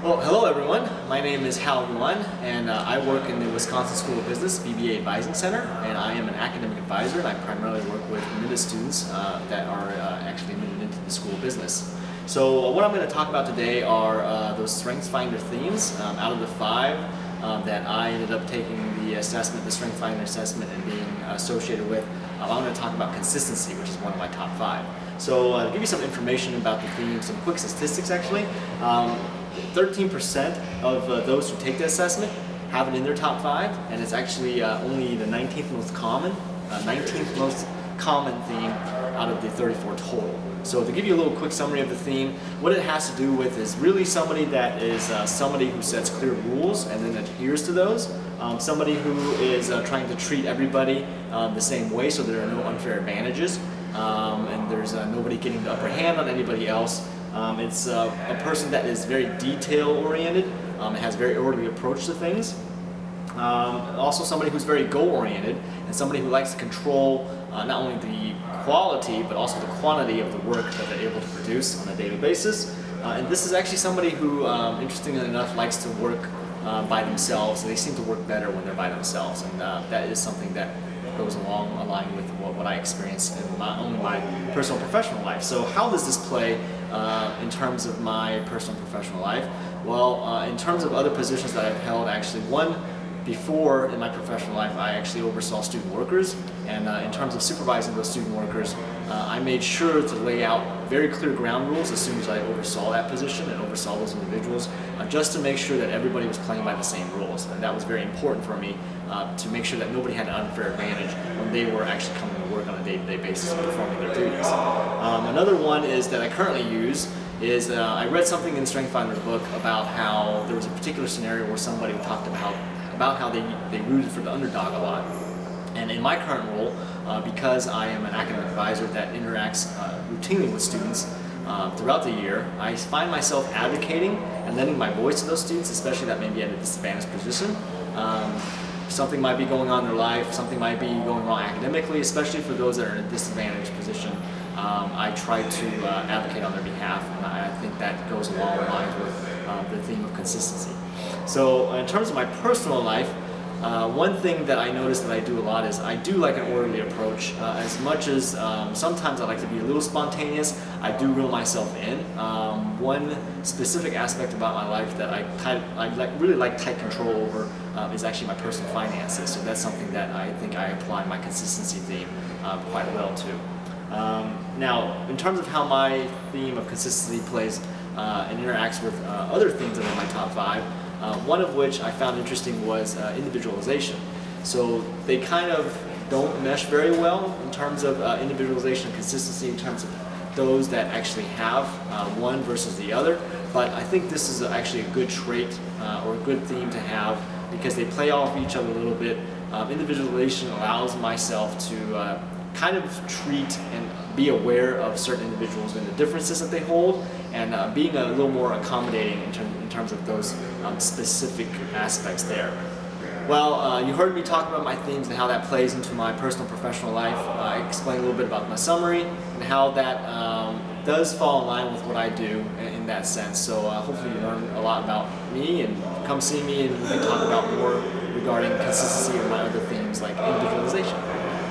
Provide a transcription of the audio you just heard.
Well, hello everyone. My name is Hao Yuan, and I work in the Wisconsin School of Business BBA Advising Center, and I am an academic advisor, and I primarily work with admitted students that are actually admitted into the School of Business. So what I'm going to talk about today are those StrengthsFinder themes. Out of the 5 that I ended up taking the assessment, the StrengthsFinder assessment, and being associated with, I'm going to talk about consistency, which is one of my top 5. So to give you some information about the theme, some quick statistics actually. 13% of those who take the assessment have it in their top 5, and it's actually only the 19th most common theme out of the 34 total. So to give you a little quick summary of the theme, what it has to do with is really somebody that is somebody who sets clear rules and then adheres to those. Somebody who is trying to treat everybody the same way so there are no unfair advantages, and there's nobody getting the upper hand on anybody else. It's a person that is very detail-oriented and has a very orderly approach to things. Also somebody who's very goal-oriented and somebody who likes to control not only the quality but also the quantity of the work that they're able to produce on a daily basis. And this is actually somebody who, interestingly enough, likes to work by themselves. They seem to work better when they're by themselves, and that is something that goes along aligned with what I experience in my personal and professional life. So how does this play in terms of my personal and professional life? Well, in terms of other positions that I've held, actually before in my professional life, I actually oversaw student workers, and in terms of supervising those student workers, I made sure to lay out very clear ground rules as soon as I oversaw that position and oversaw those individuals, just to make sure that everybody was playing by the same rules. And that was very important for me to make sure that nobody had an unfair advantage when they were actually coming to work on a day-to-day basis and performing their duties. Another one is that I currently use is I read something in the StrengthsFinder book about how there was a particular scenario where somebody talked about how they rooted for the underdog a lot. And in my current role, because I am an academic advisor that interacts routinely with students throughout the year, I find myself advocating and lending my voice to those students, especially that may be at a disadvantaged position. Something might be going on in their life, something might be going wrong academically, especially for those that are in a disadvantaged position. I try to advocate on their behalf, and I think that goes along the lines with the theme of consistency. So in terms of my personal life, one thing that I notice that I do a lot is I do like an orderly approach. As much as sometimes I like to be a little spontaneous, I do reel myself in. One specific aspect about my life that I really like tight control over is actually my personal finances. So that's something that I think I apply my consistency theme quite well to. Now, in terms of how my theme of consistency plays and interacts with other themes that are in my top 5, one of which I found interesting was individualization. So they kind of don't mesh very well in terms of individualization and consistency in terms of those that actually have one versus the other. But I think this is actually a good trait or a good theme to have because they play off each other a little bit. Individualization allows myself to kind of treat and be aware of certain individuals and the differences that they hold, and being a little more accommodating in terms of those specific aspects there. Well, you heard me talk about my themes and how that plays into my personal and professional life. I explained a little bit about my summary and how that does fall in line with what I do in that sense. So hopefully you learn a lot about me, and come see me and we can talk about more regarding consistency and my other themes like individualization.